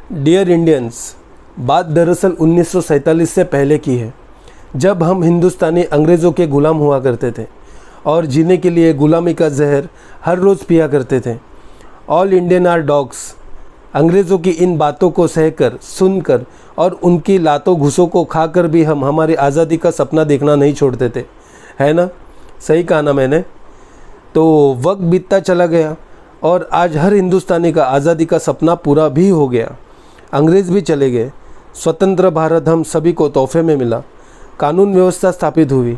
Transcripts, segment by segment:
Dear Indians, बात दरअसल 1947 से पहले की है, जब हम हिंदुस्तानी अंग्रेज़ों के ग़ुलाम हुआ करते थे और जीने के लिए ग़ुलामी का जहर हर रोज़ पिया करते थे। All Indian are dogs. अंग्रेज़ों की इन बातों को सहकर, सुनकर और उनकी लातों घुसों को खाकर भी हम हमारी आज़ादी का सपना देखना नहीं छोड़ते थे, है ना? सही कहा ना मैंने? तो वक्त बीतता चला गया और आज हर हिंदुस्तानी का आज़ादी का सपना पूरा भी हो गया। अंग्रेज़ भी चले गए, स्वतंत्र भारत हम सभी को तोहफे में मिला, कानून व्यवस्था स्थापित हुई,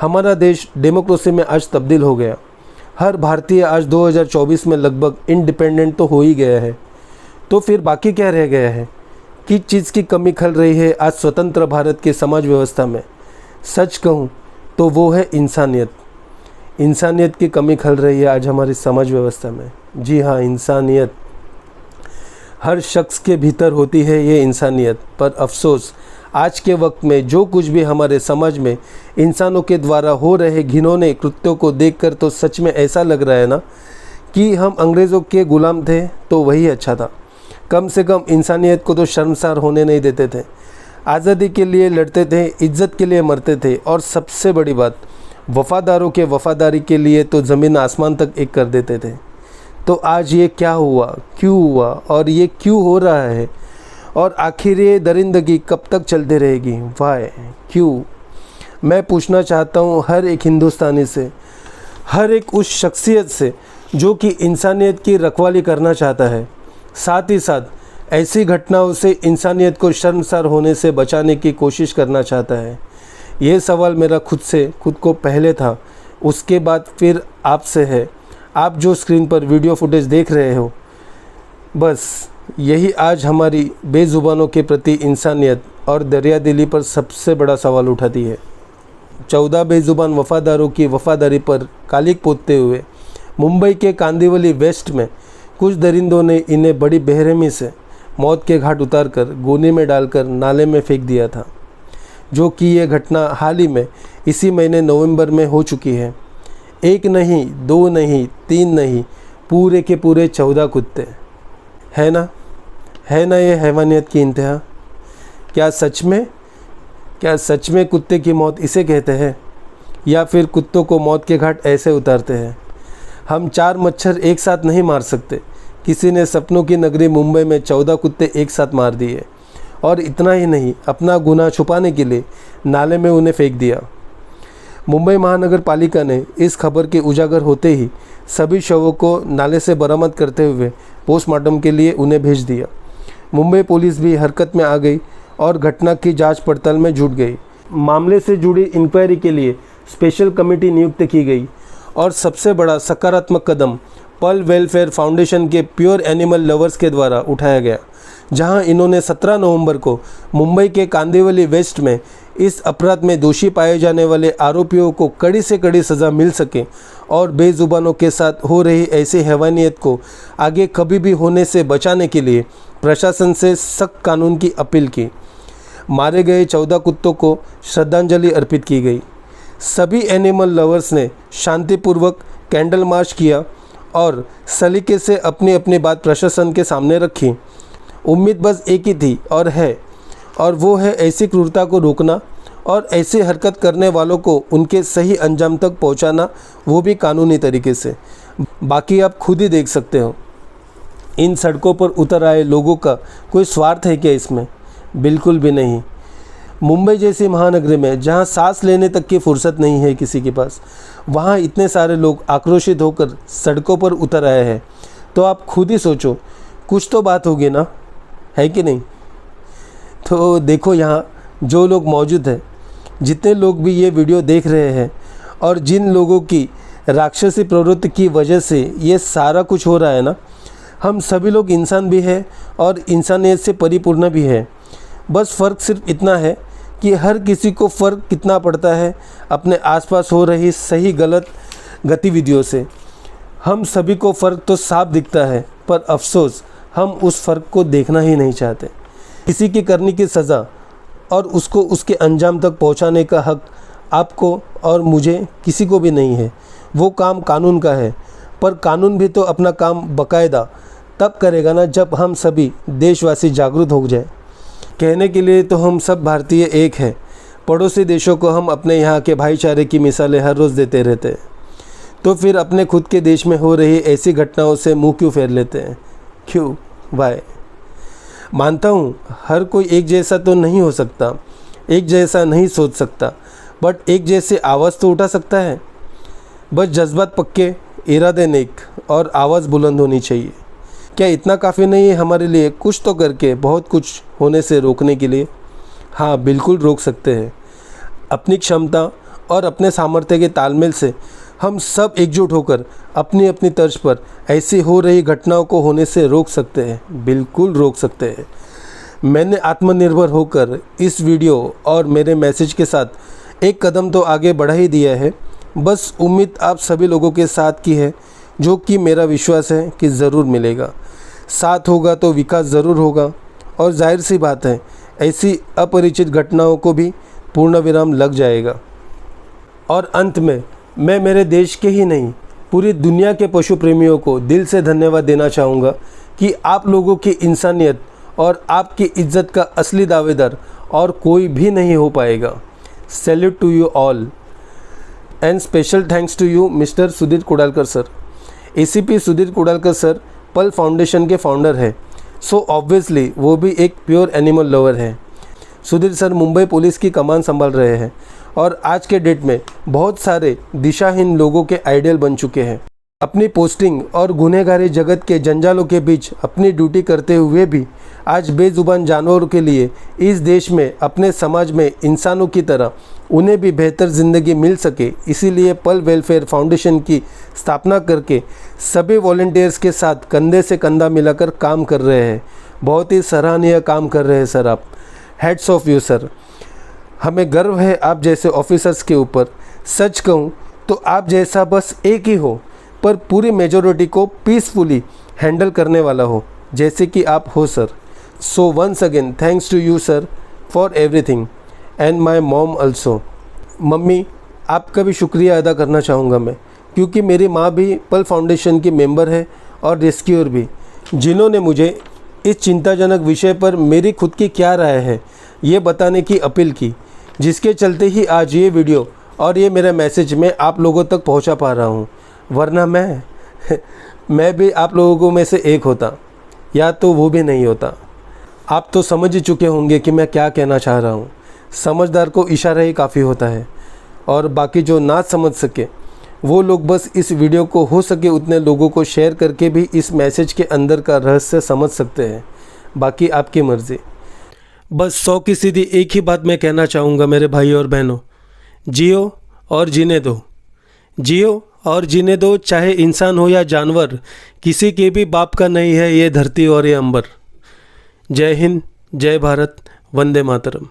हमारा देश डेमोक्रेसी में आज तब्दील हो गया। हर भारतीय आज 2024 में लगभग इंडिपेंडेंट तो हो ही गया है। तो फिर बाकी क्या रह गया है? किस चीज़ की कमी खल रही है आज स्वतंत्र भारत की समाज व्यवस्था में? सच कहूँ तो वो है इंसानियत। इंसानियत की कमी खल रही है आज हमारी समाज व्यवस्था में। जी हाँ, इंसानियत। हर शख्स के भीतर होती है ये इंसानियत, पर अफसोस आज के वक्त में जो कुछ भी हमारे समाज में इंसानों के द्वारा हो रहे घिनौने कृत्यों को देखकर तो सच में ऐसा लग रहा है ना कि हम अंग्रेज़ों के ग़ुलाम थे तो वही अच्छा था। कम से कम इंसानियत को तो शर्मसार होने नहीं देते थे, आज़ादी के लिए लड़ते थे, इज्जत के लिए मरते थे और सबसे बड़ी बात, वफ़ादारों के वफ़ादारी के लिए तो ज़मीन आसमान तक एक कर देते थे। तो आज ये क्या हुआ, क्यों हुआ और ये क्यों हो रहा है और आखिर ये दरिंदगी कब तक चलती रहेगी? वाई, क्यों? मैं पूछना चाहता हूँ हर एक हिंदुस्तानी से, हर एक उस शख्सियत से जो कि इंसानियत की रखवाली करना चाहता है, साथ ही साथ ऐसी घटनाओं से इंसानियत को शर्मसार होने से बचाने की कोशिश करना चाहता है। ये सवाल मेरा खुद को पहले था, उसके बाद फिर आपसे है। आप जो स्क्रीन पर वीडियो फुटेज देख रहे हो, बस यही आज हमारी बेज़ुबानों के प्रति इंसानियत और दरियादिली पर सबसे बड़ा सवाल उठाती है। 14 बेज़ुबान वफ़ादारों की वफ़ादारी पर कालिक पोतते हुए मुंबई के कांदिवली वेस्ट में कुछ दरिंदों ने इन्हें बड़ी बेरहमी से मौत के घाट उतारकर गोनी में डालकर नाले में फेंक दिया था, जो कि ये घटना हाल ही में इसी महीने नवंबर में हो चुकी है। एक नहीं, दो नहीं, तीन नहीं, पूरे के पूरे 14 कुत्ते। है ना ये हैवानियत की इंतहा? क्या सच में कुत्ते की मौत इसे कहते हैं, या फिर कुत्तों को मौत के घाट ऐसे उतारते हैं? हम 4 मच्छर एक साथ नहीं मार सकते। किसी ने सपनों की नगरी मुंबई में 14 कुत्ते एक साथ मार दिए और इतना ही नहीं, अपना गुनाह छुपाने के लिए नाले में उन्हें फेंक दिया। मुंबई महानगर पालिका ने इस खबर के उजागर होते ही सभी शवों को नाले से बरामद करते हुए पोस्टमार्टम के लिए उन्हें भेज दिया। मुंबई पुलिस भी हरकत में आ गई और घटना की जांच पड़ताल में जुट गई। मामले से जुड़ी इंक्वायरी के लिए स्पेशल कमेटी नियुक्त की गई और सबसे बड़ा सकारात्मक कदम पर्ल वेलफेयर फाउंडेशन के प्योर एनिमल लवर्स के द्वारा उठाया गया, जहां इन्होंने 17 नवंबर को मुंबई के कांदिवली वेस्ट में इस अपराध में दोषी पाए जाने वाले आरोपियों को कड़ी से कड़ी सज़ा मिल सके और बेज़ुबानों के साथ हो रही ऐसी हैवानियत को आगे कभी भी होने से बचाने के लिए प्रशासन से सख्त कानून की अपील की। मारे गए 14 कुत्तों को श्रद्धांजलि अर्पित की गई। सभी एनिमल लवर्स ने शांतिपूर्वक कैंडल मार्च किया और सलीके से अपनी अपनी बात प्रशासन के सामने रखी। उम्मीद बस एक ही थी और वो है ऐसी क्रूरता को रोकना और ऐसी हरकत करने वालों को उनके सही अंजाम तक पहुंचाना, वो भी कानूनी तरीके से। बाकी आप खुद ही देख सकते हो। इन सड़कों पर उतर आए लोगों का कोई स्वार्थ है क्या इसमें? बिल्कुल भी नहीं। मुंबई जैसी महानगरी में जहां सांस लेने तक की फुर्सत नहीं है किसी के पास, वहां इतने सारे लोग आक्रोशित होकर सड़कों पर उतर आए हैं, तो आप खुद ही सोचो, कुछ तो बात होगी ना, है कि नहीं? तो देखो, यहाँ जो लोग मौजूद हैं, जितने लोग भी ये वीडियो देख रहे हैं और जिन लोगों की राक्षसी प्रवृत्ति की वजह से ये सारा कुछ हो रहा है ना, हम सभी लोग इंसान भी हैं और इंसानियत से परिपूर्ण भी है। बस फ़र्क सिर्फ इतना है कि हर किसी को फ़र्क कितना पड़ता है अपने आसपास हो रही सही गलत गतिविधियों से। हम सभी को फ़र्क तो साफ दिखता है, पर अफसोस हम उस फ़र्क को देखना ही नहीं चाहते। किसी की करने की सज़ा और उसको उसके अंजाम तक पहुंचाने का हक आपको और मुझे किसी को भी नहीं है। वो काम कानून का है, पर कानून भी तो अपना काम बाकायदा तब करेगा ना जब हम सभी देशवासी जागरूक हो जाए। कहने के लिए तो हम सब भारतीय एक हैं, पड़ोसी देशों को हम अपने यहाँ के भाईचारे की मिसालें हर रोज़ देते रहते हैं, तो फिर अपने खुद के देश में हो रही ऐसी घटनाओं से मुंह क्यों फेर लेते हैं? क्यों? वाई? मानता हूँ हर कोई एक जैसा तो नहीं हो सकता, एक जैसा नहीं सोच सकता, बट एक जैसे आवाज़ तो उठा सकता है। बस जज्बात पक्के, इरादे नेक और आवाज़ बुलंद होनी चाहिए। क्या इतना काफ़ी नहीं है हमारे लिए कुछ तो करके बहुत कुछ होने से रोकने के लिए? हाँ, बिल्कुल रोक सकते हैं। अपनी क्षमता और अपने सामर्थ्य के तालमेल से हम सब एकजुट होकर अपनी अपनी तर्ज पर ऐसी हो रही घटनाओं को होने से रोक सकते हैं, बिल्कुल रोक सकते हैं। मैंने आत्मनिर्भर होकर इस वीडियो और मेरे मैसेज के साथ एक कदम तो आगे बढ़ा ही दिया है। बस उम्मीद आप सभी लोगों के साथ की है, जो कि मेरा विश्वास है कि ज़रूर मिलेगा। साथ होगा तो विकास ज़रूर होगा, और जाहिर सी बात है ऐसी अपरिचित घटनाओं को भी पूर्ण विराम लग जाएगा। और अंत में मैं मेरे देश के ही नहीं, पूरी दुनिया के पशु प्रेमियों को दिल से धन्यवाद देना चाहूँगा कि आप लोगों की इंसानियत और आपकी इज्जत का असली दावेदार और कोई भी नहीं हो पाएगा। Salute to you all and special thanks to you mister Sudhir Kudalkar sir. ACP Sudhir Kudalkar sir Pal foundation के फाउंडर हैं, सो ऑब्वियसली वो भी एक प्योर एनिमल लवर हैं। सुधीर सर मुंबई पुलिस की कमान संभाल रहे हैं और आज के डेट में बहुत सारे दिशाहीन लोगों के आइडियल बन चुके हैं। अपनी पोस्टिंग और गुनहगारी जगत के जंजालों के बीच अपनी ड्यूटी करते हुए भी आज बेजुबान जानवरों के लिए इस देश में, अपने समाज में इंसानों की तरह उन्हें भी बेहतर ज़िंदगी मिल सके, इसीलिए पल वेलफेयर फाउंडेशन की स्थापना करके सभी वॉलंटियर्स के साथ कंधे से कंधा मिलाकर काम कर रहे हैं। बहुत ही सराहनीय काम कर रहे हैं सर आप। Heads of you sir. हमें गर्व है आप जैसे ऑफिसर्स के ऊपर। सच कहूँ तो आप जैसा बस एक ही हो, पर पूरी मेजॉरिटी को पीसफुली हैंडल करने वाला हो, जैसे कि आप हो sir. So once again thanks to you sir for everything and my mom also. Mummy, आपका भी शुक्रिया अदा करना चाहूँगा मैं, क्योंकि मेरी माँ भी पल फाउंडेशन की मेंबर है और रेस्क्यूअर भी, जिन्होंने मुझे इस चिंताजनक विषय पर मेरी खुद की क्या राय है ये बताने की अपील की, जिसके चलते ही आज ये वीडियो और ये मेरा मैसेज मैं आप लोगों तक पहुंचा पा रहा हूं। वरना मैं भी आप लोगों में से एक होता, या तो वो भी नहीं होता। आप तो समझ ही चुके होंगे कि मैं क्या कहना चाह रहा हूं। समझदार को इशारा ही काफ़ी होता है, और बाकी जो ना समझ सके वो लोग बस इस वीडियो को हो सके उतने लोगों को शेयर करके भी इस मैसेज के अंदर का रहस्य समझ सकते हैं। बाकी आपकी मर्ज़ी। बस 100 की सीधी एक ही बात मैं कहना चाहूँगा मेरे भाई और बहनों, जियो और जीने दो। जियो और जीने दो, चाहे इंसान हो या जानवर, किसी के भी बाप का नहीं है ये धरती और ये अंबर। जय हिंद, जय भारत, वंदे मातरम।